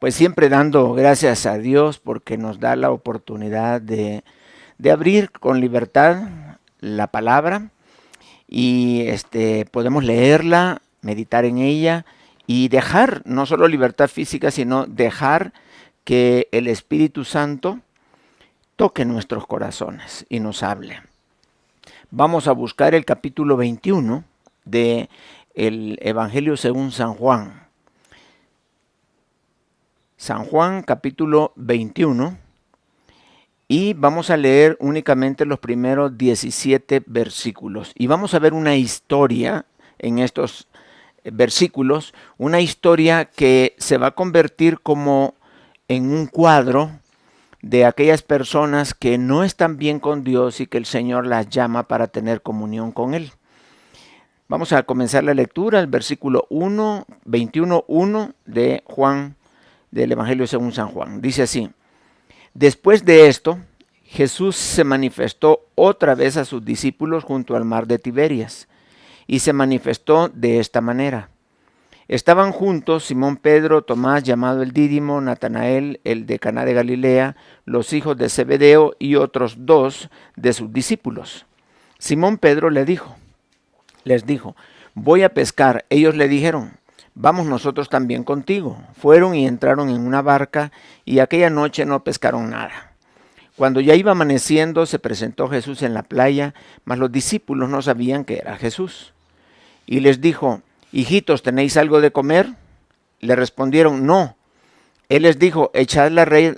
Pues siempre dando gracias a Dios porque nos da la oportunidad de abrir con libertad la palabra y podemos leerla, meditar en ella y dejar no solo libertad física, sino dejar que el Espíritu Santo toque nuestros corazones y nos hable. Vamos a buscar el capítulo 21 de el Evangelio según San Juan. San Juan capítulo 21 y vamos a leer únicamente los primeros 17 versículos y vamos a ver una historia en estos versículos, una historia que se va a convertir como en un cuadro de aquellas personas que no están bien con Dios y que el Señor las llama para tener comunión con Él. Vamos a comenzar la lectura, el versículo 21:1 de Juan, del Evangelio según San Juan. Dice así: después de esto, Jesús se manifestó otra vez a sus discípulos junto al mar de Tiberias, y se manifestó de esta manera. Estaban juntos Simón Pedro, Tomás llamado el Dídimo, Natanael, el de Caná de Galilea, los hijos de Zebedeo y otros dos de sus discípulos. Simón Pedro les dijo, voy a pescar. Ellos le dijeron, vamos nosotros también contigo. Fueron y entraron en una barca y aquella noche no pescaron nada. Cuando ya iba amaneciendo se presentó Jesús en la playa, mas los discípulos no sabían que era Jesús. Y les dijo, hijitos, ¿tenéis algo de comer? Le respondieron, no. Él les dijo, echad la red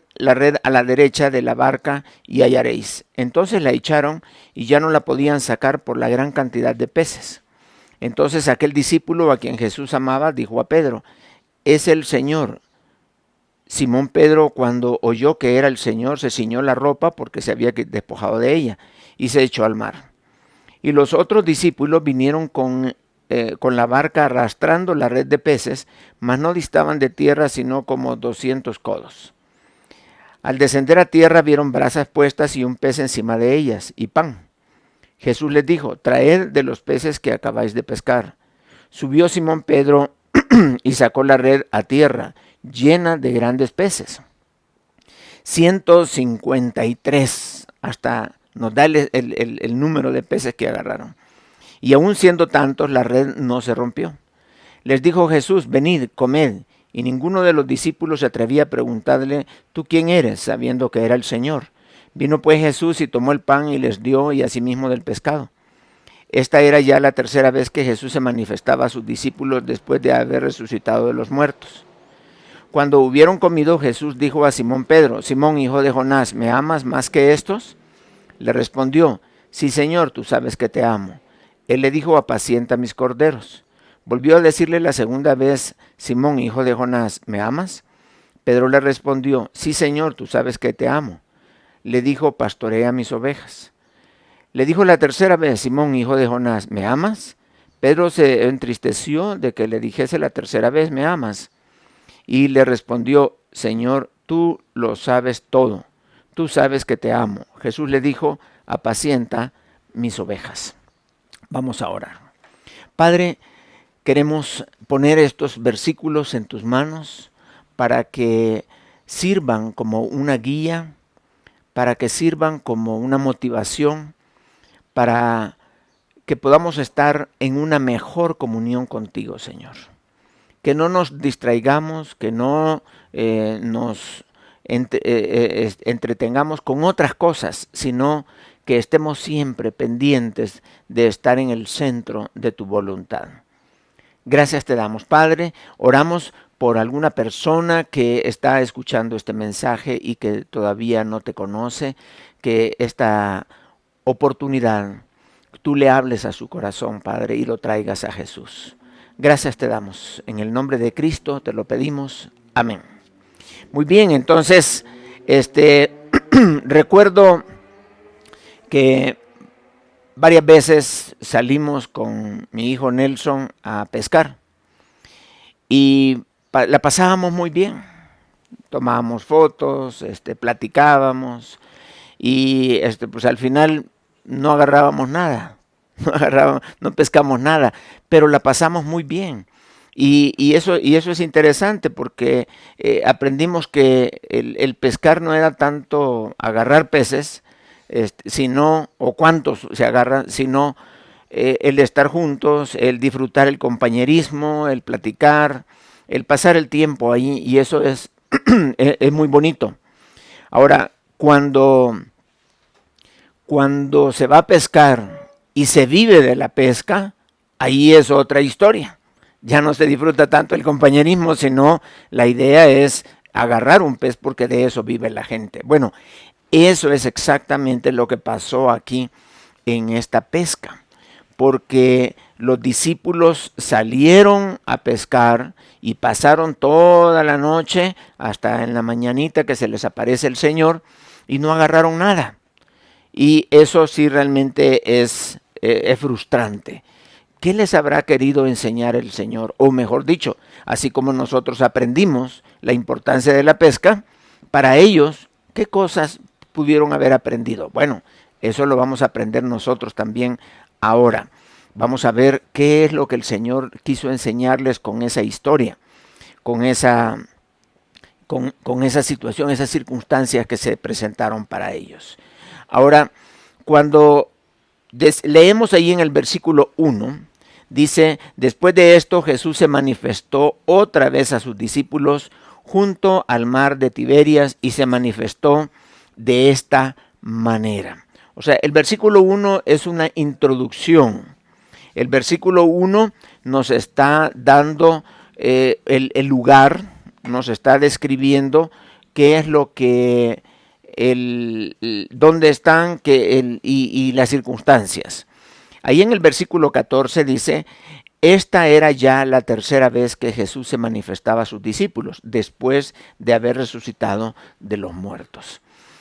a la derecha de la barca y hallaréis. Entonces la echaron y ya no la podían sacar por la gran cantidad de peces. Entonces aquel discípulo a quien Jesús amaba dijo a Pedro, es el Señor. Simón Pedro, cuando oyó que era el Señor, se ciñó la ropa porque se había despojado de ella y se echó al mar. Y los otros discípulos vinieron con la barca arrastrando la red de peces, mas no distaban de tierra sino como 200 codos. Al descender a tierra vieron brasas puestas y un pez encima de ellas, y pan. Jesús les dijo, traed de los peces que acabáis de pescar. Subió Simón Pedro y sacó la red a tierra, llena de grandes peces. 153, hasta nos da el número de peces que agarraron. Y aun siendo tantos, la red no se rompió. Les dijo Jesús, venid, comed. Y ninguno de los discípulos se atrevía a preguntarle, ¿tú quién eres?, sabiendo que era el Señor. Vino pues Jesús y tomó el pan y les dio, y asimismo del pescado. Esta era ya la tercera vez que Jesús se manifestaba a sus discípulos después de haber resucitado de los muertos. Cuando hubieron comido, Jesús dijo a Simón Pedro, Simón, hijo de Jonás, ¿me amas más que estos? Le respondió, sí, Señor, tú sabes que te amo. Él le dijo, apacienta mis corderos. Volvió a decirle la segunda vez, Simón, hijo de Jonás, ¿me amas? Pedro le respondió, sí, Señor, tú sabes que te amo. Le dijo, pastorea mis ovejas. Le dijo la tercera vez, Simón, hijo de Jonás, ¿me amas? Pedro se entristeció de que le dijese la tercera vez, ¿me amas? Y le respondió, Señor, tú lo sabes todo. Tú sabes que te amo. Jesús le dijo, apacienta mis ovejas. Vamos a orar. Padre, queremos poner estos versículos en tus manos para que sirvan como una guía, para que sirvan como una motivación, para que podamos estar en una mejor comunión contigo, Señor. Que no nos distraigamos, que no nos entretengamos con otras cosas, sino que estemos siempre pendientes de estar en el centro de tu voluntad. Gracias te damos, Padre. Oramos por alguna persona que está escuchando este mensaje y que todavía no te conoce, que esta oportunidad tú le hables a su corazón, Padre, y lo traigas a Jesús. Gracias te damos. En el nombre de Cristo te lo pedimos. Amén. Muy bien, entonces, recuerdo que varias veces salimos con mi hijo Nelson a pescar y la pasábamos muy bien. Tomábamos fotos, platicábamos y pues al final no agarrábamos nada, no pescamos nada, pero la pasamos muy bien. Y eso es interesante porque aprendimos que el pescar no era tanto agarrar peces, sino, o cuántos se agarran, sino el estar juntos, el disfrutar el compañerismo, el platicar, el pasar el tiempo ahí, y eso es, es muy bonito. Ahora, cuando se va a pescar y se vive de la pesca, ahí es otra historia. Ya no se disfruta tanto el compañerismo, sino la idea es agarrar un pez porque de eso vive la gente. Bueno, eso es exactamente lo que pasó aquí en esta pesca, porque los discípulos salieron a pescar y pasaron toda la noche hasta en la mañanita que se les aparece el Señor y no agarraron nada. Y eso sí realmente es frustrante. ¿Qué les habrá querido enseñar el Señor? O mejor dicho, así como nosotros aprendimos la importancia de la pesca, para ellos, ¿qué cosas pudieron haber aprendido? Bueno, eso lo vamos a aprender nosotros también ahora. Vamos a ver qué es lo que el Señor quiso enseñarles con esa historia, con esa situación, esas circunstancias que se presentaron para ellos. Ahora, cuando leemos ahí en el versículo 1, dice, después de esto Jesús se manifestó otra vez a sus discípulos junto al mar de Tiberias y se manifestó de esta manera. O sea, el versículo 1 es una introducción. El versículo 1 nos está dando el lugar, nos está describiendo qué es lo que, dónde están y las circunstancias. Ahí en el versículo 14 dice, esta era ya la tercera vez que Jesús se manifestaba a sus discípulos, después de haber resucitado de los muertos.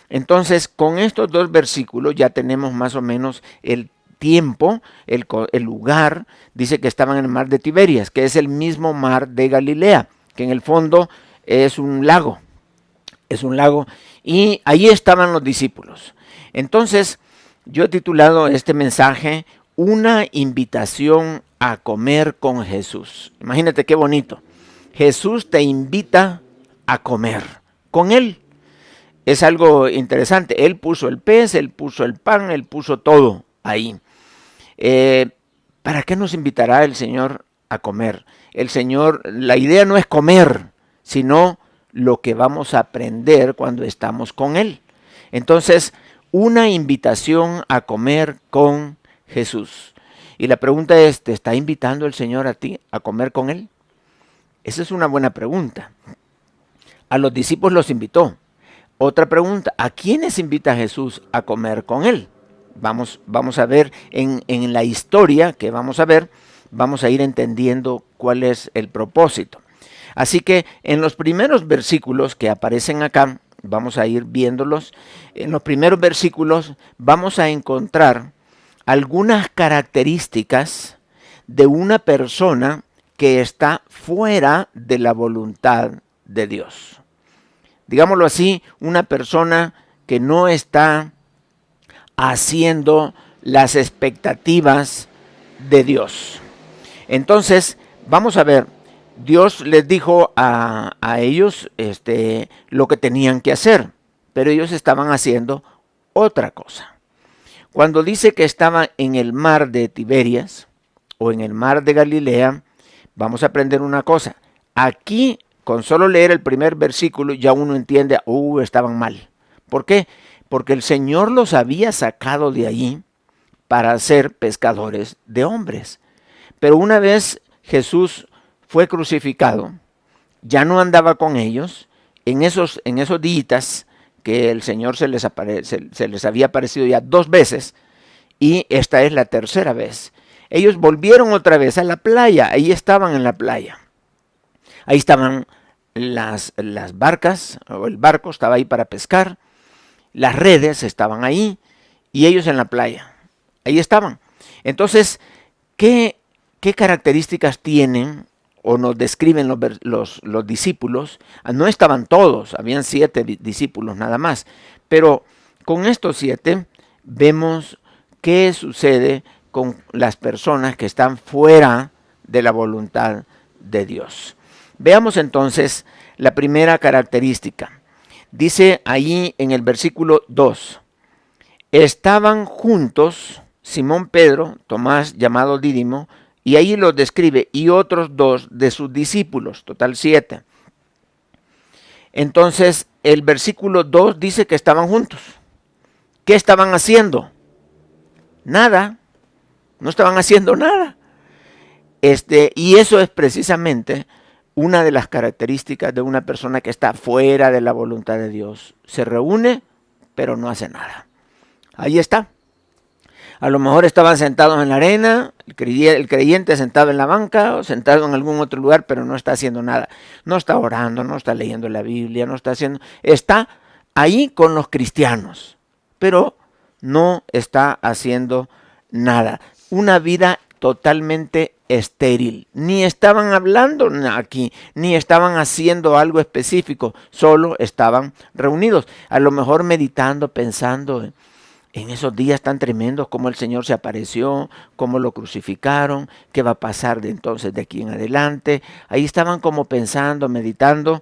Entonces, con estos dos versículos ya tenemos más o menos el tiempo, el lugar. Dice que estaban en el mar de Tiberias, que es el mismo mar de Galilea, que en el fondo es un lago. Es un lago, y ahí estaban los discípulos. Entonces, yo he titulado este mensaje, una invitación a comer con Jesús. Imagínate qué bonito. Jesús te invita a comer con Él. Es algo interesante. Él puso el pez, Él puso el pan, Él puso todo ahí. ¿Para qué nos invitará el Señor a comer? El Señor, la idea no es comer, sino lo que vamos a aprender cuando estamos con Él. Entonces, una invitación a comer con Jesús. Y la pregunta es, ¿te está invitando el Señor a ti a comer con Él? Esa es una buena pregunta. A los discípulos los invitó. Otra pregunta, ¿a quiénes invita Jesús a comer con Él? Vamos a ver en la historia que vamos a ver, vamos a ir entendiendo cuál es el propósito. Así que en los primeros versículos que aparecen acá, vamos a ir viéndolos. En los primeros versículos vamos a encontrar algunas características de una persona que está fuera de la voluntad de Dios. Digámoslo así, una persona que no está haciendo las expectativas de Dios. Entonces, vamos a ver, Dios les dijo a ellos lo que tenían que hacer, pero ellos estaban haciendo otra cosa. Cuando dice que estaban en el mar de Tiberias o en el mar de Galilea, vamos a aprender una cosa. Aquí, con solo leer el primer versículo, ya uno entiende, estaban mal. ¿Por qué? Porque el Señor los había sacado de allí para ser pescadores de hombres. Pero una vez Jesús fue crucificado, ya no andaba con ellos. En esos días que el Señor se les había aparecido ya 2 veces, y esta es la tercera vez. Ellos volvieron otra vez a la playa, ahí estaban en la playa. Ahí estaban las barcas, o el barco estaba ahí para pescar, las redes estaban ahí, y ellos en la playa, ahí estaban. Entonces, ¿qué características tienen o nos describen los discípulos? No estaban todos, habían 7 discípulos nada más, pero con estos 7 vemos qué sucede con las personas que están fuera de la voluntad de Dios. Veamos entonces la primera característica. Dice ahí en el versículo 2, estaban juntos Simón Pedro, Tomás llamado Dídimo, y ahí los describe, y otros dos de sus discípulos, total 7. Entonces el versículo 2 dice que estaban juntos. ¿Qué estaban haciendo? Nada, no estaban haciendo nada. Y eso es precisamente una de las características de una persona que está fuera de la voluntad de Dios. Se reúne, pero no hace nada. Ahí está. A lo mejor estaban sentados en la arena, el creyente sentado en la banca o sentado en algún otro lugar, pero no está haciendo nada. No está orando, no está leyendo la Biblia, está ahí con los cristianos, pero no está haciendo nada. Una vida totalmente estéril. Ni estaban hablando aquí, ni estaban haciendo algo específico, solo estaban reunidos. A lo mejor meditando, pensando en esos días tan tremendos, cómo el Señor se apareció, cómo lo crucificaron, qué va a pasar de entonces de aquí en adelante. Ahí estaban como pensando, meditando,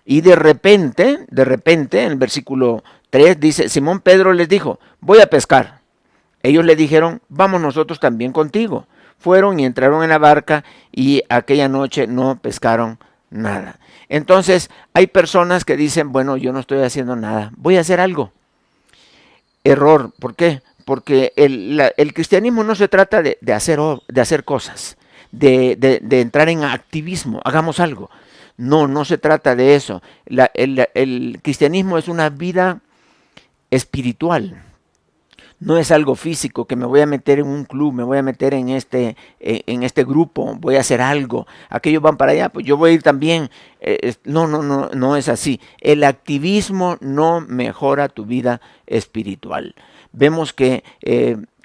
y de repente, en el versículo 3 dice, Simón Pedro les dijo, voy a pescar. Ellos le dijeron, vamos nosotros también contigo. Fueron y entraron en la barca y aquella noche no pescaron nada. Entonces hay personas que dicen, bueno, yo no estoy haciendo nada, voy a hacer algo. Error, ¿por qué? Porque el cristianismo no se trata de hacer cosas, de entrar en activismo, hagamos algo. No se trata de eso. El cristianismo es una vida espiritual. No es algo físico, que me voy a meter en un club, me voy a meter en este grupo, voy a hacer algo. Aquellos van para allá, pues yo voy a ir también. No es así. El activismo no mejora tu vida espiritual. Vemos que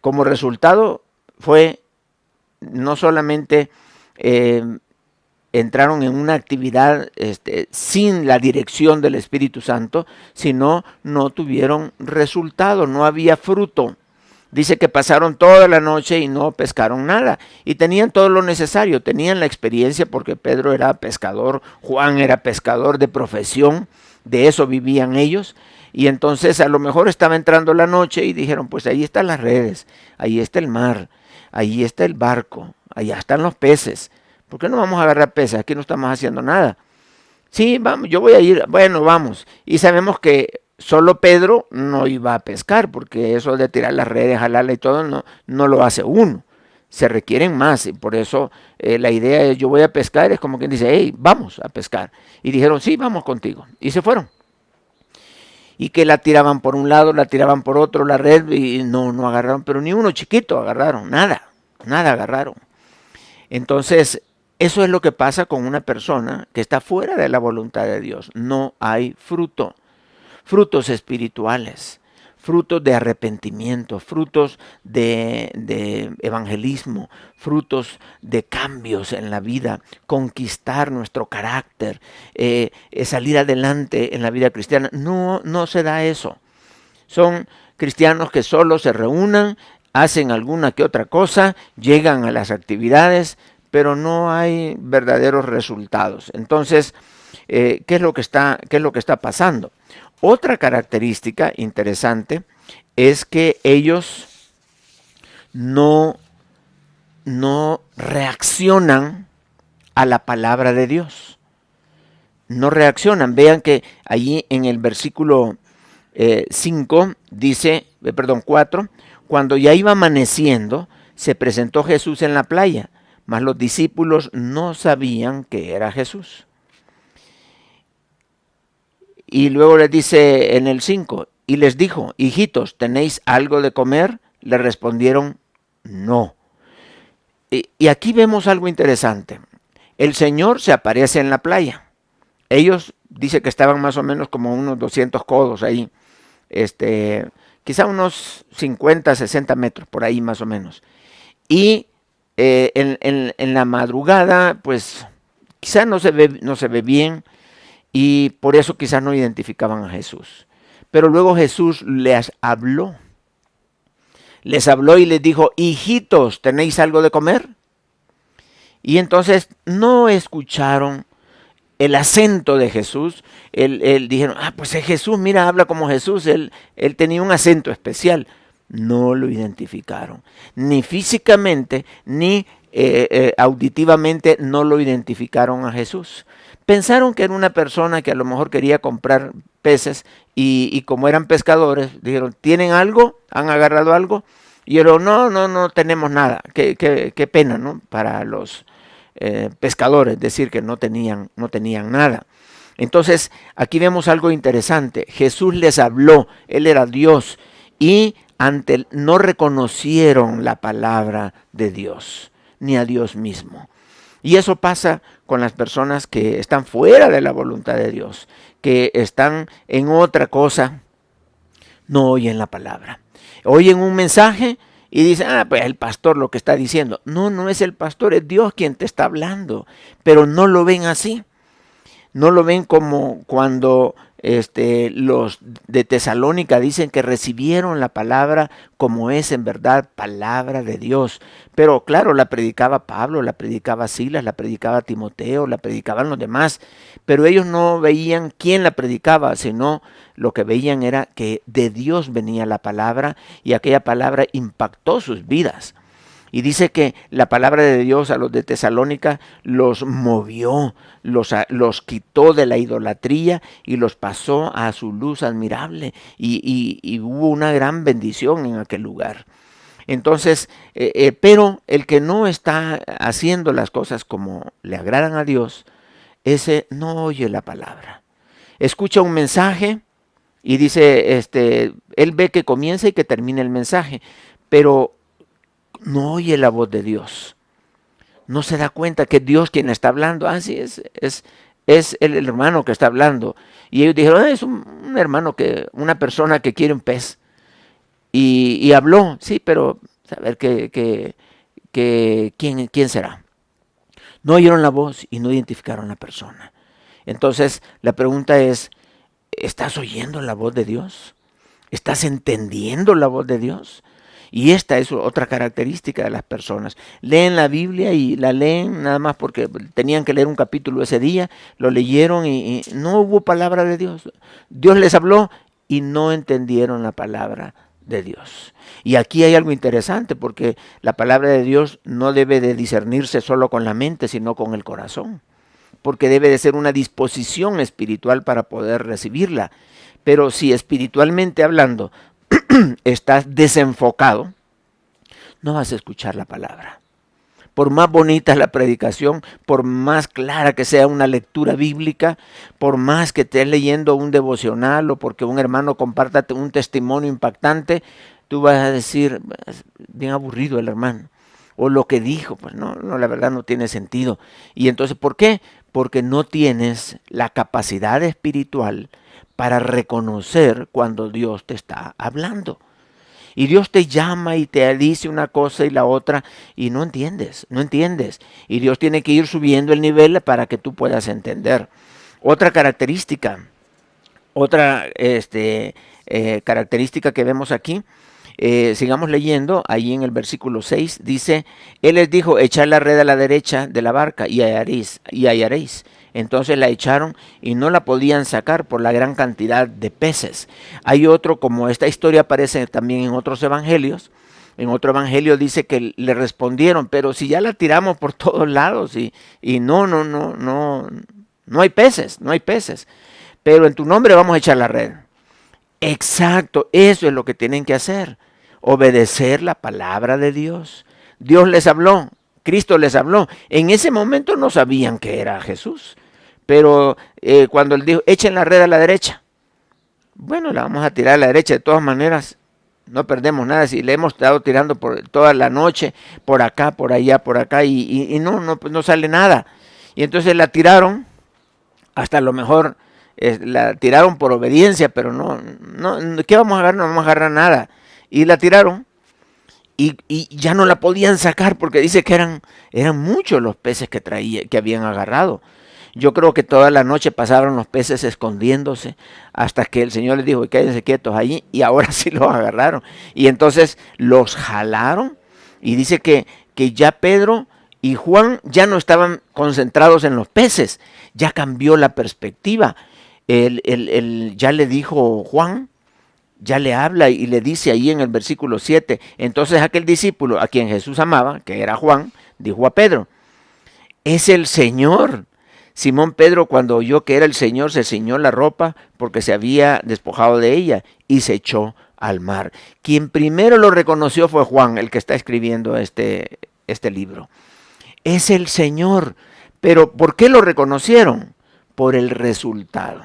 como resultado fue no solamente entraron en una actividad sin la dirección del Espíritu Santo, sino no tuvieron resultado, no había fruto. Dice que pasaron toda la noche y no pescaron nada. Y tenían todo lo necesario, tenían la experiencia porque Pedro era pescador, Juan era pescador de profesión, de eso vivían ellos. Y entonces a lo mejor estaba entrando la noche y dijeron, pues ahí están las redes, ahí está el mar, ahí está el barco, allá están los peces. ¿Por qué no vamos a agarrar peces? Aquí no estamos haciendo nada. Sí, vamos, yo voy a ir, bueno, vamos. Y sabemos que solo Pedro no iba a pescar, porque eso de tirar las redes, jalarla y todo, no lo hace uno. Se requieren más, y por eso la idea de yo voy a pescar es como quien dice, hey, vamos a pescar. Y dijeron, sí, vamos contigo. Y se fueron. Y que la tiraban por un lado, la tiraban por otro, la red, y no agarraron, pero ni uno chiquito agarraron, nada agarraron. Entonces, eso es lo que pasa con una persona que está fuera de la voluntad de Dios. No hay fruto, frutos espirituales, frutos de arrepentimiento, frutos de evangelismo, frutos de cambios en la vida, conquistar nuestro carácter, salir adelante en la vida cristiana. No se da eso. Son cristianos que solo se reúnan, hacen alguna que otra cosa, llegan a las actividades, pero no hay verdaderos resultados. Entonces, ¿qué es lo que está pasando? Otra característica interesante es que ellos no reaccionan a la palabra de Dios. No reaccionan. Vean que allí en el versículo 4, cuando ya iba amaneciendo, se presentó Jesús en la playa. Mas los discípulos no sabían que era Jesús. Y luego les dice en el 5, y les dijo, hijitos, ¿tenéis algo de comer? Le respondieron, no. Y aquí vemos algo interesante. El Señor se aparece en la playa. Ellos dice que estaban más o menos como unos 200 codos ahí. Quizá unos 50, 60 metros, por ahí más o menos. Y en la madrugada, pues quizás no se ve bien y por eso quizás no identificaban a Jesús. Pero luego Jesús les habló y les dijo, hijitos, ¿tenéis algo de comer? Y entonces no escucharon el acento de Jesús. Dijeron, pues es Jesús, mira, habla como Jesús. Él tenía un acento especial. No lo identificaron, ni físicamente, ni auditivamente no lo identificaron a Jesús. Pensaron que era una persona que a lo mejor quería comprar peces y como eran pescadores, dijeron, ¿tienen algo? ¿Han agarrado algo? Y dijeron, no tenemos nada. Qué pena, ¿no? Para los pescadores decir que no tenían nada. Entonces, aquí vemos algo interesante. Jesús les habló, Él era Dios, y no reconocieron la palabra de Dios, ni a Dios mismo. Y eso pasa con las personas que están fuera de la voluntad de Dios, que están en otra cosa, no oyen la palabra. Oyen un mensaje y dicen, pues el pastor lo que está diciendo. No es el pastor, es Dios quien te está hablando, pero no lo ven así. No lo ven como cuando los de Tesalónica dicen que recibieron la palabra como es en verdad palabra de Dios. Pero claro, la predicaba Pablo, la predicaba Silas, la predicaba Timoteo, la predicaban los demás. Pero ellos no veían quién la predicaba, sino lo que veían era que de Dios venía la palabra y aquella palabra impactó sus vidas. Y dice que la palabra de Dios a los de Tesalónica los movió, los quitó de la idolatría y los pasó a su luz admirable. Y hubo una gran bendición en aquel lugar. Entonces, pero el que no está haciendo las cosas como le agradan a Dios, ese no oye la palabra. Escucha un mensaje y dice, él ve que comienza y que termina el mensaje, pero no oye la voz de Dios. No se da cuenta que es Dios quien está hablando. Sí, es el hermano que está hablando. Y ellos dijeron, es un hermano, una persona que quiere un pez. Y habló, sí, pero a ver quién será. No oyeron la voz y no identificaron la persona. Entonces la pregunta es, ¿estás oyendo la voz de Dios? ¿Estás entendiendo la voz de Dios? Y esta es otra característica de las personas. Leen la Biblia y la leen nada más porque tenían que leer un capítulo ese día, lo leyeron y no hubo palabra de Dios. Dios les habló y no entendieron la palabra de Dios. Y aquí hay algo interesante porque la palabra de Dios no debe de discernirse solo con la mente, sino con el corazón. Porque debe de ser una disposición espiritual para poder recibirla. Pero si espiritualmente hablando estás desenfocado, no vas a escuchar la palabra. Por más bonita la predicación, por más clara que sea una lectura bíblica, por más que estés leyendo un devocional o porque un hermano comparta un testimonio impactante, tú vas a decir, bien aburrido el hermano. O lo que dijo, pues no, la verdad no tiene sentido. Y entonces, ¿por qué? Porque no tienes la capacidad espiritual para reconocer cuando Dios te está hablando. Y Dios te llama y te dice una cosa y la otra y no entiendes. Y Dios tiene que ir subiendo el nivel para que tú puedas entender. Otra característica que vemos aquí, sigamos leyendo, ahí en el versículo 6, dice, Él les dijo, echad la red a la derecha de la barca y hallaréis. Entonces la echaron y no la podían sacar por la gran cantidad de peces. Hay otro, como esta historia aparece también en otros evangelios. En otro evangelio dice que le respondieron, pero si ya la tiramos por todos lados y no hay peces. Pero en tu nombre vamos a echar la red. Exacto, eso es lo que tienen que hacer. Obedecer la palabra de Dios. Dios les habló, Cristo les habló. En ese momento no sabían que era Jesús. Pero cuando él dijo, echen la red a la derecha. Bueno, la vamos a tirar a la derecha. De todas maneras, no perdemos nada. Si le hemos estado tirando por toda la noche, por acá, por allá, por acá, y no sale nada. Y entonces la tiraron, hasta lo mejor la tiraron por obediencia, pero no, ¿qué vamos a agarrar? No vamos a agarrar nada. Y la tiraron. Y ya no la podían sacar porque dice que eran muchos los peces que habían agarrado. Yo creo que toda la noche pasaron los peces escondiéndose hasta que el Señor les dijo, quédense quietos allí, y ahora sí los agarraron. Y entonces los jalaron y dice que ya Pedro Y Juan ya no estaban concentrados en los peces, ya cambió la perspectiva. Ya le dijo Juan, ya le habla y le dice ahí en el versículo 7, entonces aquel discípulo a quien Jesús amaba, que era Juan, dijo a Pedro, es el Señor. Simón Pedro, cuando oyó que era el Señor, se ciñó la ropa porque se había despojado de ella y se echó al mar. Quien primero lo reconoció fue Juan, el que está escribiendo este libro. Es el Señor. Pero ¿por qué lo reconocieron? Por el resultado,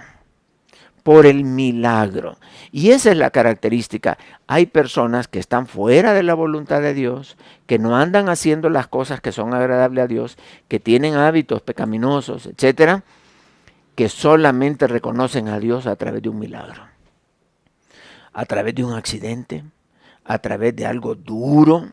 por el milagro. Y esa es la característica. Hay personas que están fuera de la voluntad de Dios, que no andan haciendo las cosas que son agradables a Dios, que tienen hábitos pecaminosos, etcétera, que solamente reconocen a Dios a través de un milagro, a través de un accidente, a través de algo duro,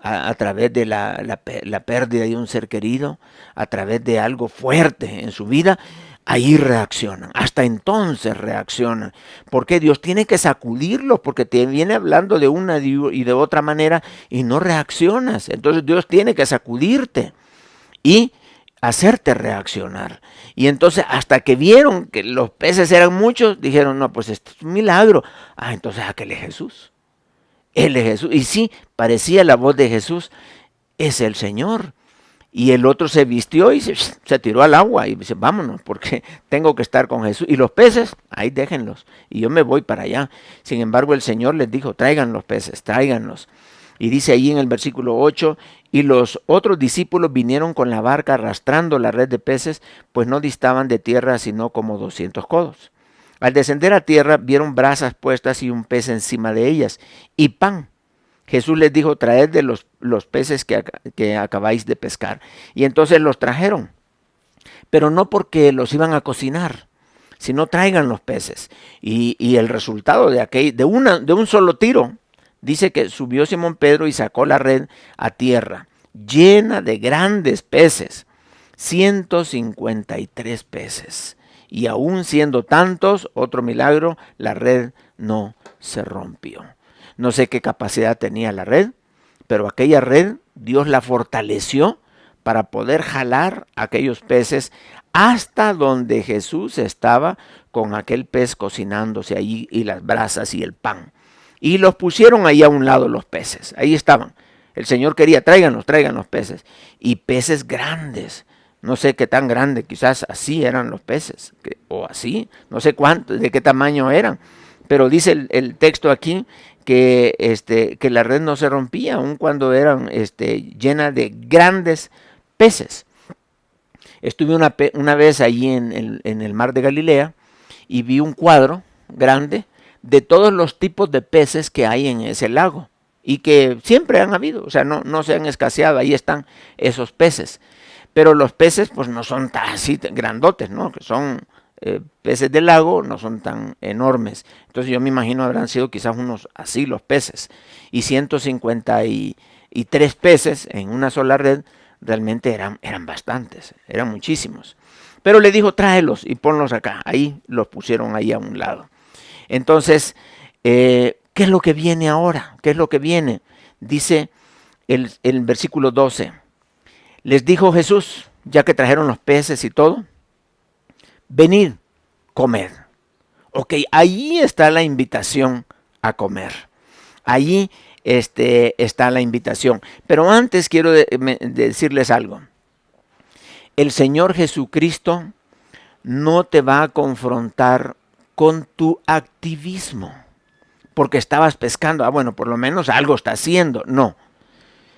a través de la pérdida de un ser querido, a través de algo fuerte en su vida. Ahí reaccionan, hasta entonces reaccionan, porque Dios tiene que sacudirlos, porque te viene hablando de una y de otra manera y no reaccionas. Entonces Dios tiene que sacudirte y hacerte reaccionar. Y entonces hasta que vieron que los peces eran muchos, dijeron, no, pues esto es un milagro. Entonces aquel es Jesús. Él es Jesús. Y sí, parecía la voz de Jesús, es el Señor. Y el otro se vistió y se tiró al agua y dice, vámonos, porque tengo que estar con Jesús. Y los peces, ahí déjenlos. Y yo me voy para allá. Sin embargo, el Señor les dijo, traigan los peces, tráiganlos. Y dice ahí en el versículo 8, y los otros discípulos vinieron con la barca arrastrando la red de peces, pues no distaban de tierra sino como 200 codos. Al descender a tierra, vieron brasas puestas y un pez encima de ellas, y pan. Jesús les dijo, traed de los peces que acabáis de pescar. Y entonces los trajeron, pero no porque los iban a cocinar, sino traigan los peces. Y el resultado de un solo tiro, dice que subió Simón Pedro y sacó la red a tierra, llena de grandes peces, 153 peces. Y aún siendo tantos, otro milagro, la red no se rompió. No sé qué capacidad tenía la red, pero aquella red Dios la fortaleció para poder jalar aquellos peces hasta donde Jesús estaba con aquel pez cocinándose allí y las brasas y el pan. Y los pusieron ahí a un lado los peces, ahí estaban. El Señor quería, traigan los peces. Y peces grandes, no sé qué tan grandes, quizás así eran los peces, o así, no sé cuánto, de qué tamaño eran. Pero dice el texto aquí que la red no se rompía, aun cuando eran llena de grandes peces. Estuve una vez allí en el mar de Galilea y vi un cuadro grande de todos los tipos de peces que hay en ese lago y que siempre han habido, o sea, no se han escaseado, ahí están esos peces. Pero los peces pues no son así grandotes, ¿no? Que son peces del lago, no son tan enormes. Entonces yo me imagino habrán sido quizás unos así los peces. Y 153 peces en una sola red realmente eran bastantes, eran muchísimos. Pero le dijo, tráelos y ponlos acá. Ahí los pusieron ahí a un lado. Entonces, ¿qué es lo que viene ahora? ¿Qué es lo que viene? Dice el versículo 12. Les dijo Jesús, ya que trajeron los peces y todo, venid, comed. Ok, ahí está la invitación a comer. Allí está la invitación. Pero antes quiero decirles algo. El Señor Jesucristo no te va a confrontar con tu activismo, porque estabas pescando. Bueno, por lo menos algo está haciendo. No.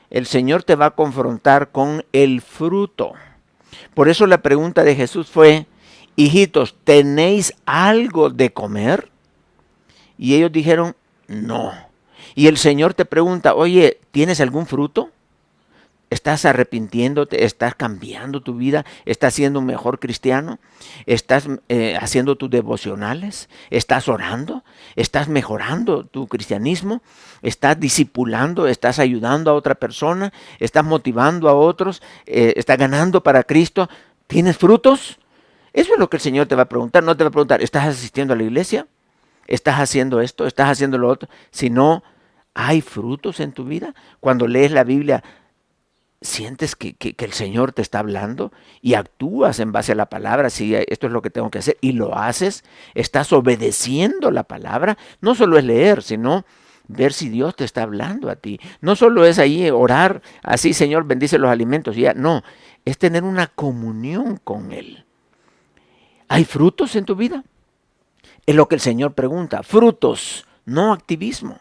El Señor te va a confrontar con el fruto. Por eso la pregunta de Jesús fue, hijitos, ¿tenéis algo de comer? Y ellos dijeron, no. Y el Señor te pregunta, oye, ¿tienes algún fruto? ¿Estás arrepintiéndote? ¿Estás cambiando tu vida? ¿Estás siendo un mejor cristiano? ¿Estás haciendo tus devocionales? ¿Estás orando? ¿Estás mejorando tu cristianismo? ¿Estás discipulando? ¿Estás ayudando a otra persona? ¿Estás motivando a otros? ¿Estás ganando para Cristo? ¿Tienes frutos? Eso es lo que el Señor te va a preguntar. No te va a preguntar, ¿estás asistiendo a la iglesia? ¿Estás haciendo esto? ¿Estás haciendo lo otro? Si no, ¿hay frutos en tu vida? Cuando lees la Biblia, sientes que el Señor te está hablando y actúas en base a la palabra, si esto es lo que tengo que hacer, y lo haces, estás obedeciendo la palabra, no solo es leer, sino ver si Dios te está hablando a ti. No solo es ahí orar, así Señor bendice los alimentos, ya, no, es tener una comunión con Él. ¿Hay frutos en tu vida? Es lo que el Señor pregunta, frutos, no activismo.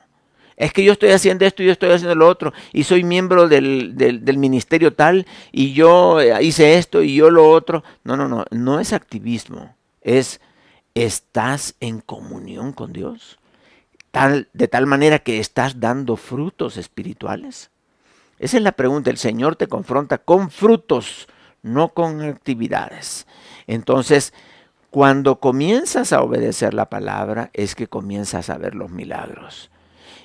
Es que yo estoy haciendo esto y yo estoy haciendo lo otro y soy miembro del ministerio tal y yo hice esto y yo lo otro. No, no, no, no es activismo, es estás en comunión con Dios, de tal manera que estás dando frutos espirituales. Esa es la pregunta, el Señor te confronta con frutos, no con actividades. Entonces, cuando comienzas a obedecer la palabra es que comienzas a ver los milagros.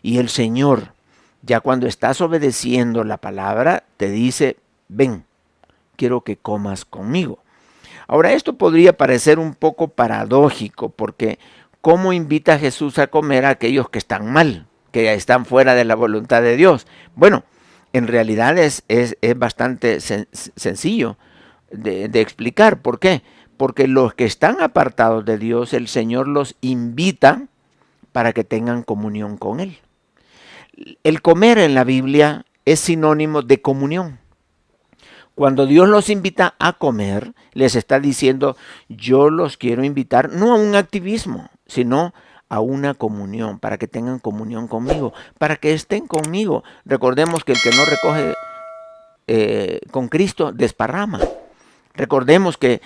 Y el Señor, ya cuando estás obedeciendo la palabra, te dice, ven, quiero que comas conmigo. Ahora, esto podría parecer un poco paradójico, porque ¿cómo invita a Jesús a comer a aquellos que están mal, que están fuera de la voluntad de Dios? Bueno, en realidad es bastante sencillo de explicar. ¿Por qué? Porque los que están apartados de Dios, el Señor los invita para que tengan comunión con Él. El comer en la Biblia es sinónimo de comunión. Cuando Dios los invita a comer, les está diciendo, yo los quiero invitar no a un activismo, sino a una comunión, para que tengan comunión conmigo, para que estén conmigo. Recordemos que el que no recoge con Cristo desparrama. Recordemos que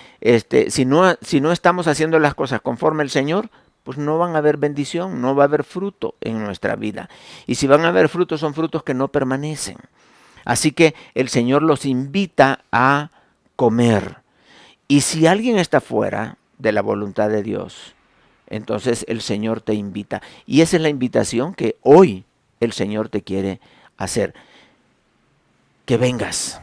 si no estamos haciendo las cosas conforme al Señor, pues no van a haber bendición, no va a haber fruto en nuestra vida. Y si van a haber frutos, son frutos que no permanecen. Así que el Señor los invita a comer. Y si alguien está fuera de la voluntad de Dios, entonces el Señor te invita. Y esa es la invitación que hoy el Señor te quiere hacer. Que vengas.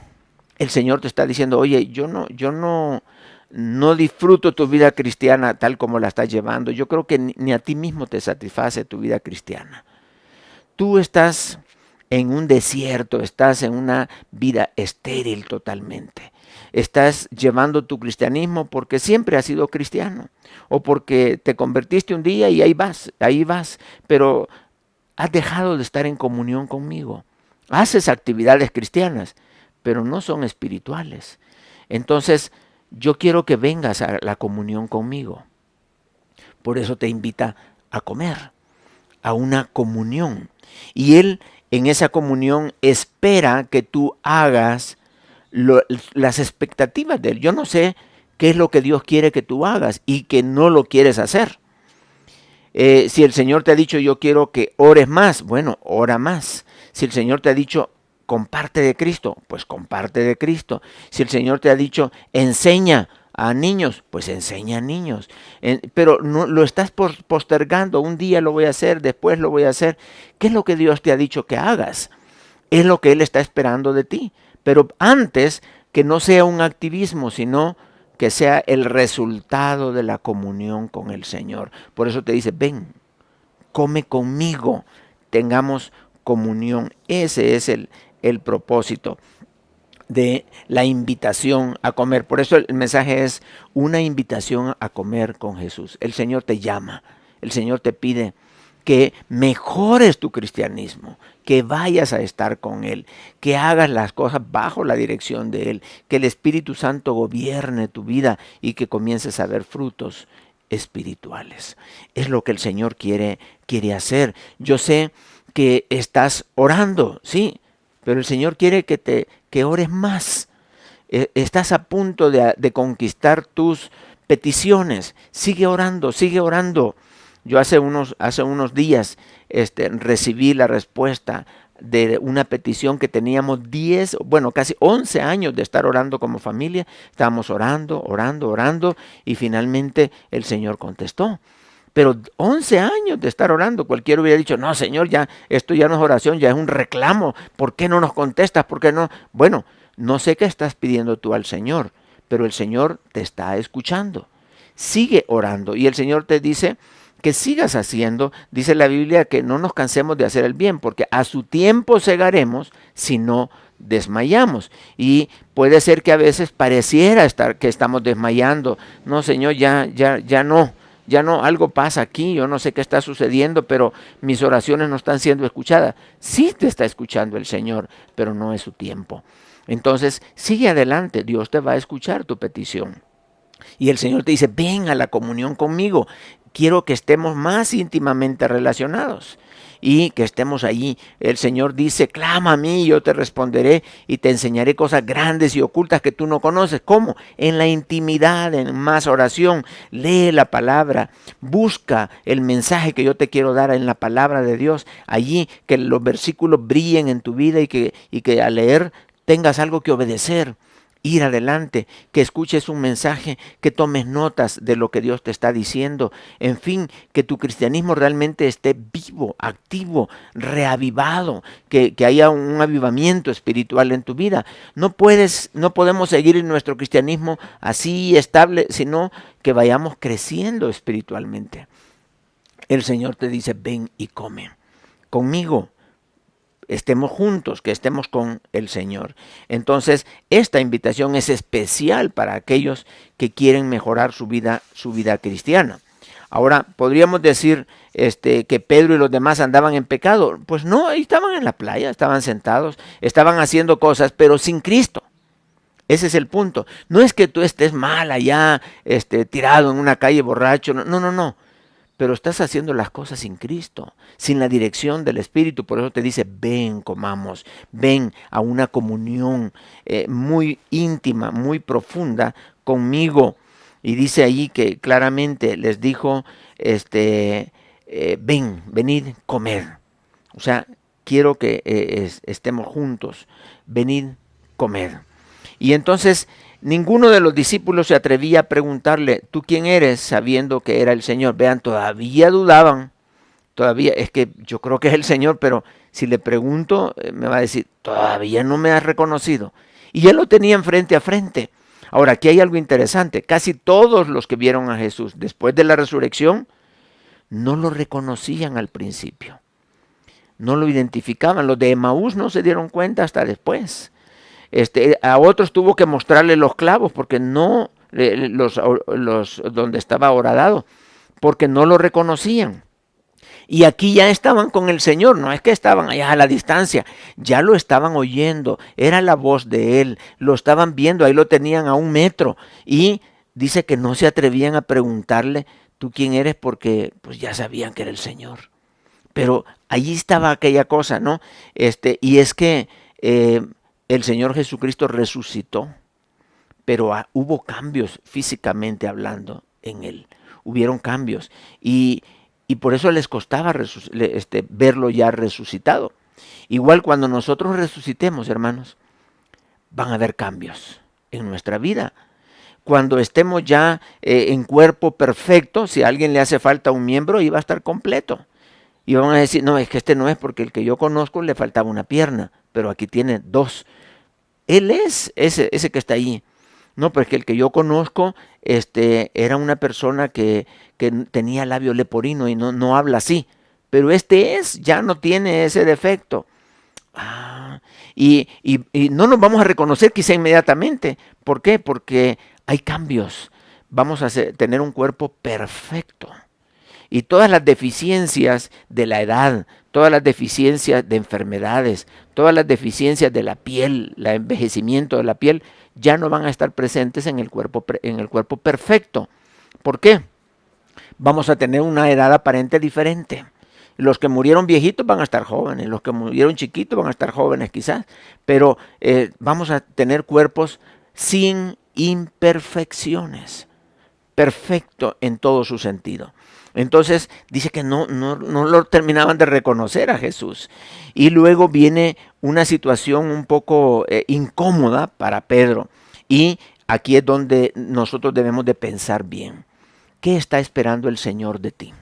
El Señor te está diciendo, oye, yo no disfruto tu vida cristiana tal como la estás llevando. Yo creo que ni a ti mismo te satisface tu vida cristiana. Tú estás en un desierto, estás en una vida estéril totalmente. Estás llevando tu cristianismo porque siempre has sido cristiano o porque te convertiste un día y ahí vas, pero has dejado de estar en comunión conmigo. Haces actividades cristianas, pero no son espirituales. Entonces, yo quiero que vengas a la comunión conmigo. Por eso te invita a comer, a una comunión. Y Él en esa comunión espera que tú hagas las expectativas de Él. Yo no sé qué es lo que Dios quiere que tú hagas y que no lo quieres hacer. Si el Señor te ha dicho, yo quiero que ores más, bueno, ora más. Si el Señor te ha dicho, comparte de Cristo, pues comparte de Cristo. Si el Señor te ha dicho, enseña a niños, pues enseña a niños. Pero no lo estás postergando, un día lo voy a hacer, después lo voy a hacer. ¿Qué es lo que Dios te ha dicho que hagas? Es lo que Él está esperando de ti. Pero antes, que no sea un activismo, sino que sea el resultado de la comunión con el Señor. Por eso te dice, ven, come conmigo, tengamos comunión. Ese es el propósito de la invitación a comer. Por eso el mensaje es una invitación a comer con Jesús. El Señor te llama, el Señor te pide que mejores tu cristianismo, que vayas a estar con Él, que hagas las cosas bajo la dirección de Él, que el Espíritu Santo gobierne tu vida y que comiences a ver frutos espirituales. Es lo que el Señor quiere hacer. Yo sé que estás orando, sí, pero el Señor quiere que ores más. Estás a punto de conquistar tus peticiones. Sigue orando, sigue orando. Yo hace unos días recibí la respuesta de una petición que teníamos casi 11 años de estar orando como familia. Estábamos orando y finalmente el Señor contestó. Pero 11 años de estar orando, cualquiera hubiera dicho, no, Señor, ya esto ya no es oración, ya es un reclamo. ¿Por qué no nos contestas? ¿Por qué no? Bueno, no sé qué estás pidiendo tú al Señor, pero el Señor te está escuchando. Sigue orando y el Señor te dice que sigas haciendo. Dice la Biblia que no nos cansemos de hacer el bien, porque a su tiempo segaremos si no desmayamos. Y puede ser que a veces pareciera que estamos desmayando. No, Señor, ya no, algo pasa aquí, yo no sé qué está sucediendo, pero mis oraciones no están siendo escuchadas. Sí te está escuchando el Señor, pero no es su tiempo. Entonces, sigue adelante, Dios te va a escuchar tu petición. Y el Señor te dice, ven a la comunión conmigo, quiero que estemos más íntimamente relacionados y que estemos allí. El Señor dice, clama a mí, yo te responderé y te enseñaré cosas grandes y ocultas que tú no conoces. ¿Cómo? En la intimidad, en más oración. Lee la palabra, busca el mensaje que yo te quiero dar en la palabra de Dios. Allí que los versículos brillen en tu vida y que al leer tengas algo que obedecer. Ir adelante, que escuches un mensaje, que tomes notas de lo que Dios te está diciendo. En fin, que tu cristianismo realmente esté vivo, activo, reavivado, que haya un avivamiento espiritual en tu vida. No podemos seguir en nuestro cristianismo así estable, sino que vayamos creciendo espiritualmente. El Señor te dice, ven y come conmigo. Estemos juntos, que estemos con el Señor. Entonces, esta invitación es especial para aquellos que quieren mejorar su vida cristiana. Ahora, podríamos decir que Pedro y los demás andaban en pecado. Pues no, estaban en la playa, estaban sentados, estaban haciendo cosas, pero sin Cristo. Ese es el punto. No es que tú estés mal allá, tirado en una calle borracho. No. Pero estás haciendo las cosas sin Cristo, sin la dirección del Espíritu. Por eso te dice, ven, comamos, ven a una comunión muy íntima, muy profunda conmigo. Y dice allí que claramente les dijo, venid, comed. O sea, quiero que estemos juntos, venid, comed. Y entonces ninguno de los discípulos se atrevía a preguntarle, ¿tú quién eres? Sabiendo que era el Señor. Vean, todavía dudaban. Todavía, es que yo creo que es el Señor, pero si le pregunto, me va a decir, todavía no me has reconocido. Y ya lo tenían frente a frente. Ahora, aquí hay algo interesante. Casi todos los que vieron a Jesús después de la resurrección, no lo reconocían al principio. No lo identificaban. Los de Emaús no se dieron cuenta hasta después. A otros tuvo que mostrarle los clavos porque no los donde estaba horadado, porque no lo reconocían. Y aquí ya estaban con el Señor, no es que estaban allá a la distancia, ya lo estaban oyendo, era la voz de Él, lo estaban viendo, ahí lo tenían a 1 metro. Y dice que no se atrevían a preguntarle, ¿tú quién eres? Porque pues ya sabían que era el Señor. Pero allí estaba aquella cosa, ¿no? Y es que el Señor Jesucristo resucitó, pero hubo cambios físicamente hablando en Él. Hubieron cambios y por eso les costaba verlo ya resucitado. Igual cuando nosotros resucitemos, hermanos, van a haber cambios en nuestra vida. Cuando estemos ya en cuerpo perfecto, si a alguien le hace falta un miembro, iba a estar completo. Y van a decir, no, es que no es porque el que yo conozco le faltaba una pierna, pero aquí tiene 2. Él es ese que está ahí. No, porque el que yo conozco era una persona que tenía labio leporino y no habla así. Pero ya no tiene ese defecto. Y no nos vamos a reconocer quizá inmediatamente. ¿Por qué? Porque hay cambios. Vamos a tener un cuerpo perfecto. Y todas las deficiencias de la edad, todas las deficiencias de enfermedades, todas las deficiencias de la piel, el envejecimiento de la piel, ya no van a estar presentes en el cuerpo perfecto. ¿Por qué? Vamos a tener una edad aparente diferente. Los que murieron viejitos van a estar jóvenes, los que murieron chiquitos van a estar jóvenes quizás, pero vamos a tener cuerpos sin imperfecciones, perfecto en todo su sentido. Entonces dice que no lo terminaban de reconocer a Jesús. Y luego viene una situación un poco incómoda para Pedro. Y aquí es donde nosotros debemos de pensar bien. ¿Qué está esperando el Señor de ti?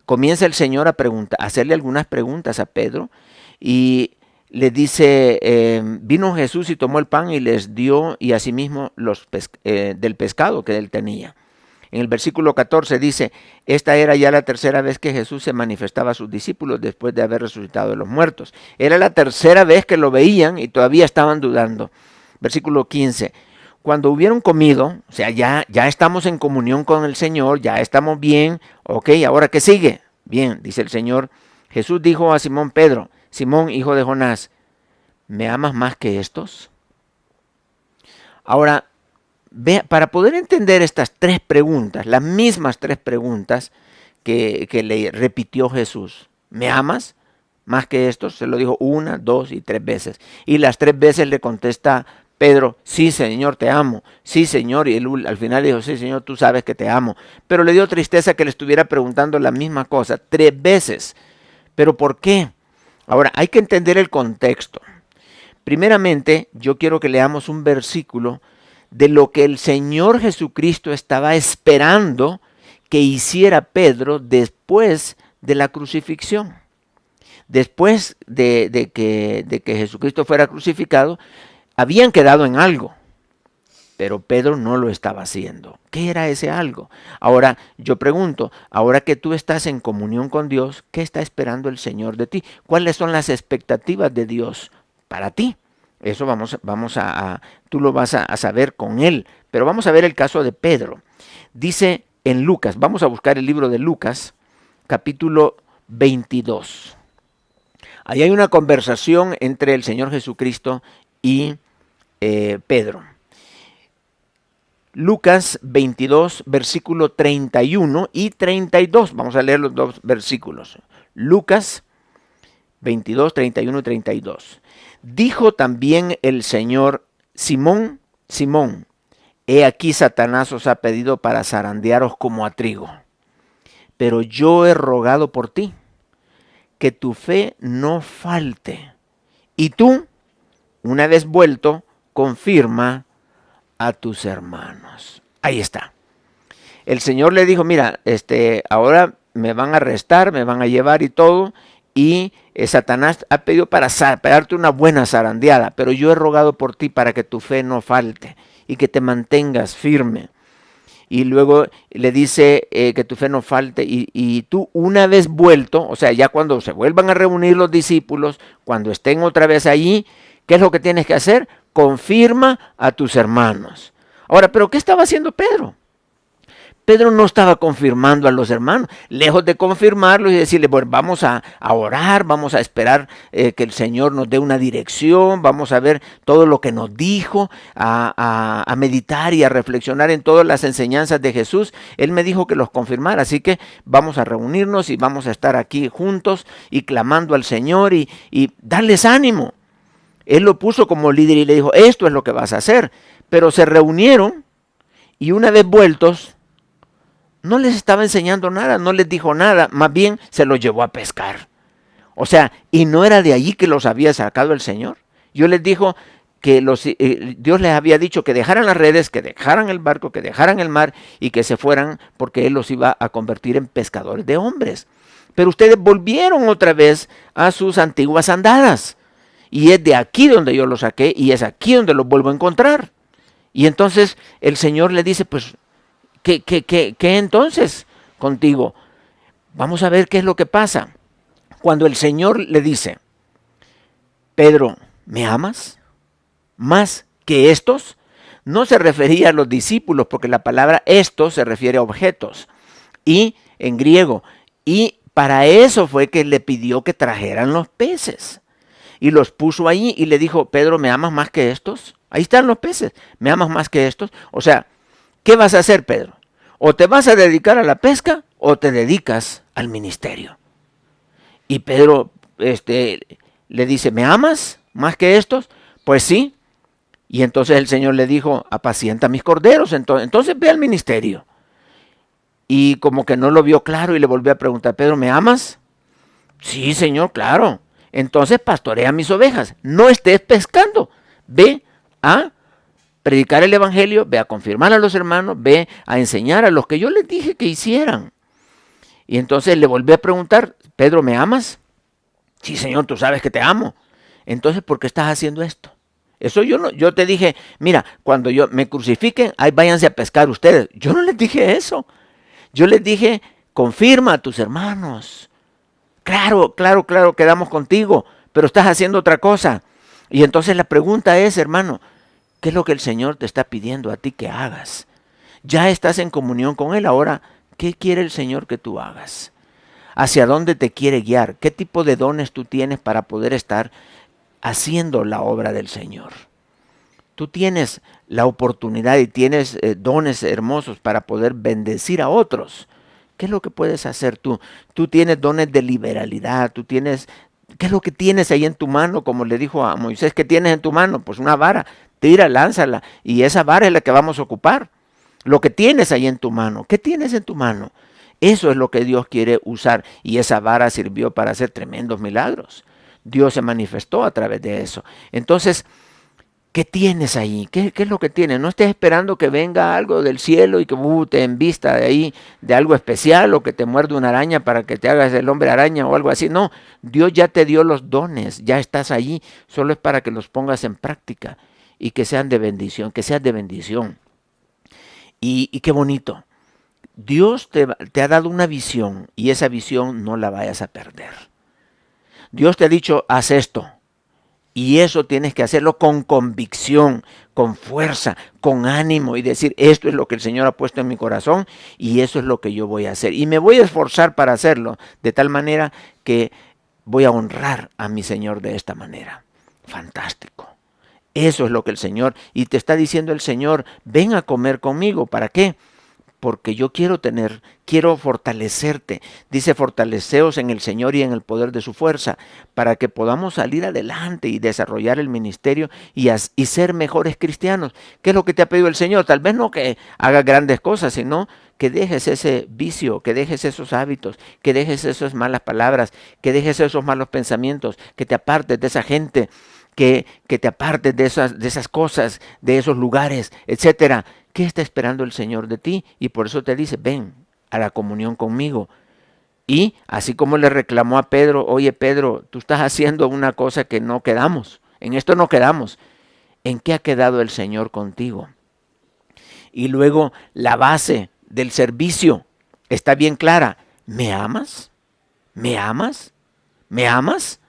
Comienza el Señor a hacerle algunas preguntas a Pedro y le dice, vino Jesús y tomó el pan y les dio y asimismo del pescado que él tenía. En el versículo 14 dice, esta era ya la tercera vez que Jesús se manifestaba a sus discípulos después de haber resucitado de los muertos. Era la tercera vez que lo veían y todavía estaban dudando. Versículo 15, cuando hubieron comido, o sea, ya estamos en comunión con el Señor, ya estamos bien, ok, ¿ahora qué sigue? Bien, dice el Señor, Jesús dijo a Simón Pedro, Simón, hijo de Jonás, ¿me amas más que estos? Ahora, para poder entender estas tres preguntas, las mismas tres preguntas que le repitió Jesús, ¿me amas más que estos? Se lo dijo 1, 2 y 3 veces. Y las 3 veces le contesta Pedro, sí Señor, te amo, sí Señor, y él al final dijo, sí Señor, tú sabes que te amo. Pero le dio tristeza que le estuviera preguntando la misma cosa 3 veces. ¿Pero por qué? Ahora, hay que entender el contexto. Primeramente, yo quiero que leamos un versículo de lo que el Señor Jesucristo estaba esperando que hiciera Pedro después de la crucifixión. Después de que Jesucristo fuera crucificado, habían quedado en algo, pero Pedro no lo estaba haciendo. ¿Qué era ese algo? Ahora, yo pregunto, ahora que tú estás en comunión con Dios, ¿qué está esperando el Señor de ti? ¿Cuáles son las expectativas de Dios para ti? Eso tú lo vas a saber con él. Pero vamos a ver el caso de Pedro. Dice en Lucas, vamos a buscar el libro de Lucas, capítulo 22. Ahí hay una conversación entre el Señor Jesucristo y Pedro. Lucas 22, versículo 31 y 32. Vamos a leer los dos versículos. Lucas 22, 31 y 32. Dijo también el Señor, Simón, Simón, he aquí Satanás os ha pedido para zarandearos como a trigo. Pero yo he rogado por ti, que tu fe no falte. Y tú, una vez vuelto, confirma a tus hermanos. Ahí está. El Señor le dijo, mira, ahora me van a arrestar, me van a llevar y todo, y Satanás ha pedido para darte una buena zarandeada, pero yo he rogado por ti para que tu fe no falte y que te mantengas firme. Y luego le dice que tu fe no falte y tú una vez vuelto, o sea, ya cuando se vuelvan a reunir los discípulos, cuando estén otra vez allí, ¿qué es lo que tienes que hacer? Confirma a tus hermanos. Ahora, ¿pero qué estaba haciendo Pedro? Pedro no estaba confirmando a los hermanos, lejos de confirmarlos y decirle, bueno, vamos a orar, vamos a esperar que el Señor nos dé una dirección, vamos a ver todo lo que nos dijo, a meditar y a reflexionar en todas las enseñanzas de Jesús. Él me dijo que los confirmara, así que vamos a reunirnos y vamos a estar aquí juntos y clamando al Señor y darles ánimo. Él lo puso como líder y le dijo, esto es lo que vas a hacer. Pero se reunieron y una vez vueltos, no les estaba enseñando nada, no les dijo nada, más bien se los llevó a pescar. O sea, y no era de allí que los había sacado el Señor. Yo les dijo que Dios les había dicho que dejaran las redes, que dejaran el barco, que dejaran el mar y que se fueran porque Él los iba a convertir en pescadores de hombres. Pero ustedes volvieron otra vez a sus antiguas andadas. Y es de aquí donde yo los saqué y es aquí donde los vuelvo a encontrar. Y entonces el Señor le dice, pues, ¿qué entonces contigo? Vamos a ver qué es lo que pasa. Cuando el Señor le dice, Pedro, ¿me amas más que estos? No se refería a los discípulos, porque la palabra estos se refiere a objetos. Y en griego, y para eso fue que le pidió que trajeran los peces. Y los puso ahí y le dijo, Pedro, ¿me amas más que estos? Ahí están los peces, ¿me amas más que estos? O sea, ¿qué vas a hacer, Pedro? O te vas a dedicar a la pesca o te dedicas al ministerio. Y Pedro le dice, ¿me amas más que estos? Pues sí. Y entonces el Señor le dijo, apacienta mis corderos, entonces ve al ministerio. Y como que no lo vio claro y le volvió a preguntar, Pedro, ¿me amas? Sí, Señor, claro. Entonces pastorea mis ovejas, no estés pescando, ve a predicar el evangelio, ve a confirmar a los hermanos, ve a enseñar a los que yo les dije que hicieran. Y entonces le volví a preguntar, Pedro, ¿me amas? Sí, Señor, tú sabes que te amo. Entonces, ¿por qué estás haciendo esto? Eso yo no, yo te dije, mira, cuando yo me crucifiquen, ahí váyanse a pescar ustedes. Yo no les dije eso. Yo les dije, confirma a tus hermanos. Claro, claro, claro, quedamos contigo, pero estás haciendo otra cosa. Y entonces la pregunta es, hermano, ¿qué es lo que el Señor te está pidiendo a ti que hagas? Ya estás en comunión con Él, ahora, ¿qué quiere el Señor que tú hagas? ¿Hacia dónde te quiere guiar? ¿Qué tipo de dones tú tienes para poder estar haciendo la obra del Señor? Tú tienes la oportunidad y tienes dones hermosos para poder bendecir a otros. ¿Qué es lo que puedes hacer tú? Tú tienes dones de liberalidad, tú tienes... ¿Qué es lo que tienes ahí en tu mano? Como le dijo a Moisés, ¿qué tienes en tu mano? Pues una vara, tira, lánzala, y esa vara es la que vamos a ocupar. Lo que tienes ahí en tu mano, ¿qué tienes en tu mano? Eso es lo que Dios quiere usar, y esa vara sirvió para hacer tremendos milagros. Dios se manifestó a través de eso. Entonces, ¿qué tienes ahí? ¿Qué es lo que tienes? No estés esperando que venga algo del cielo y que te envista de ahí de algo especial o que te muerde una araña para que te hagas el hombre araña o algo así. No, Dios ya te dio los dones, ya estás allí, solo es para que los pongas en práctica y que sean de bendición, que seas de bendición. Y qué bonito. Dios te ha dado una visión y esa visión no la vayas a perder. Dios te ha dicho, haz esto. Y eso tienes que hacerlo con convicción, con fuerza, con ánimo y decir, esto es lo que el Señor ha puesto en mi corazón y eso es lo que yo voy a hacer. Y me voy a esforzar para hacerlo de tal manera que voy a honrar a mi Señor de esta manera. Fantástico. Eso es lo que el Señor, y te está diciendo el Señor, ven a comer conmigo. ¿Para qué? Porque yo quiero fortalecerte. Dice, fortaleceos en el Señor y en el poder de su fuerza, para que podamos salir adelante y desarrollar el ministerio y ser mejores cristianos. ¿Qué es lo que te ha pedido el Señor? Tal vez no que hagas grandes cosas, sino que dejes ese vicio, que dejes esos hábitos, que dejes esas malas palabras, que dejes esos malos pensamientos, que te apartes de esa gente, que te apartes de esas cosas, de esos lugares, etcétera. ¿Qué está esperando el Señor de ti? Y por eso te dice, ven a la comunión conmigo. Y así como le reclamó a Pedro, oye Pedro, tú estás haciendo una cosa que no quedamos. En esto no quedamos. ¿En qué ha quedado el Señor contigo? Y luego la base del servicio está bien clara. ¿Me amas? ¿Me amas? ¿Me amas?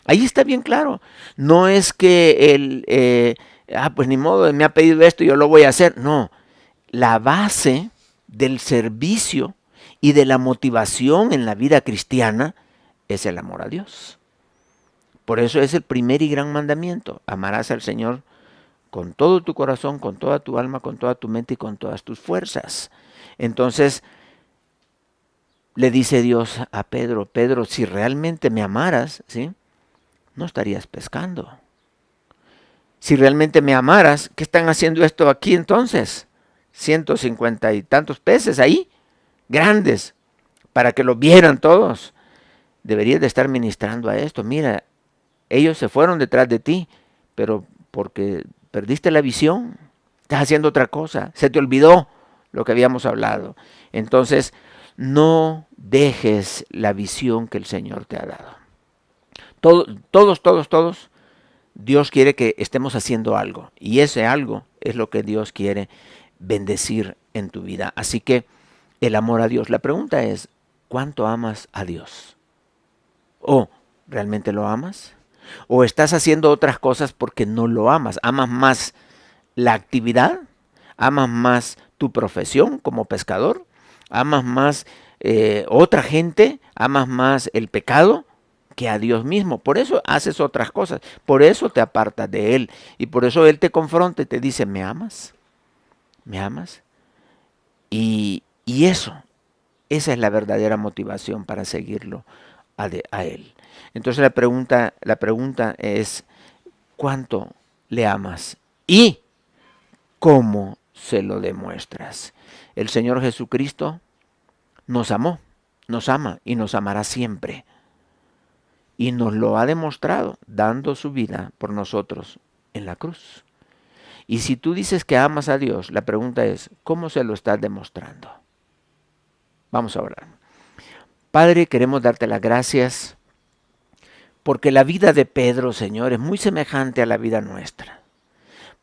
Ahí está bien claro. No es que él, pues ni modo, me ha pedido esto y yo lo voy a hacer. No, la base del servicio y de la motivación en la vida cristiana es el amor a Dios. Por eso es el primer y gran mandamiento. Amarás al Señor con todo tu corazón, con toda tu alma, con toda tu mente y con todas tus fuerzas. Entonces, le dice Dios a Pedro, Pedro, si realmente me amaras, ¿sí?, no estarías pescando. Si realmente me amaras, ¿qué están haciendo esto aquí entonces? 150 y tantos peces ahí, grandes, para que lo vieran todos. Deberías de estar ministrando a esto. Mira, ellos se fueron detrás de ti, pero porque perdiste la visión, estás haciendo otra cosa, se te olvidó lo que habíamos hablado. Entonces, no dejes la visión que el Señor te ha dado. Todos, Dios quiere que estemos haciendo algo. Y ese algo es lo que Dios quiere bendecir en tu vida. Así que el amor a Dios. La pregunta es, ¿cuánto amas a Dios? ¿O realmente lo amas? ¿O estás haciendo otras cosas porque no lo amas? ¿Amas más la actividad? ¿Amas más tu profesión como pescador? ¿Amas más otra gente? ¿Amas más el pecado que a Dios mismo? Por eso haces otras cosas, por eso te apartas de Él y por eso Él te confronta y te dice, ¿me amas? ¿Me amas? Y esa es la verdadera motivación para seguirlo a Él. Entonces la pregunta es, ¿cuánto le amas? ¿Y cómo se lo demuestras? El Señor Jesucristo nos amó, nos ama y nos amará siempre. Y nos lo ha demostrado dando su vida por nosotros en la cruz. Y si tú dices que amas a Dios, la pregunta es, ¿cómo se lo estás demostrando? Vamos a orar. Padre, queremos darte las gracias porque la vida de Pedro, Señor, es muy semejante a la vida nuestra.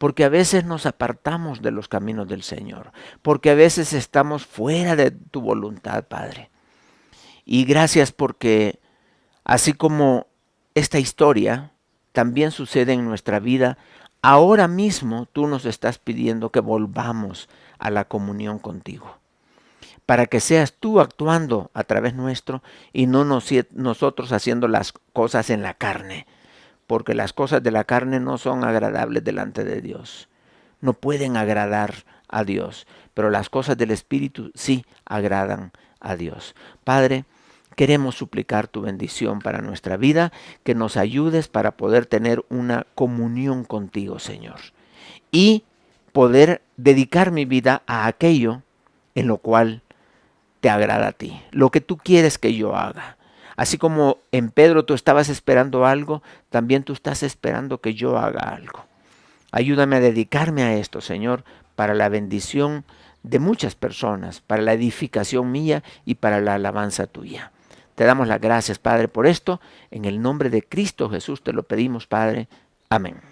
porque a veces nos apartamos de los caminos del Señor, porque a veces estamos fuera de tu voluntad, Padre. Y gracias porque así como esta historia también sucede en nuestra vida, ahora mismo tú nos estás pidiendo que volvamos a la comunión contigo, para que seas tú actuando a través nuestro y no nosotros haciendo las cosas en la carne, porque las cosas de la carne no son agradables delante de Dios, no pueden agradar a Dios, pero las cosas del Espíritu sí agradan a Dios. Padre, queremos suplicar tu bendición para nuestra vida, que nos ayudes para poder tener una comunión contigo, Señor, y poder dedicar mi vida a aquello en lo cual te agrada a ti, lo que tú quieres que yo haga. Así como en Pedro tú estabas esperando algo, también tú estás esperando que yo haga algo. Ayúdame a dedicarme a esto, Señor, para la bendición de muchas personas, para la edificación mía y para la alabanza tuya. Te damos las gracias, Padre, por esto. En el nombre de Cristo Jesús te lo pedimos, Padre. Amén.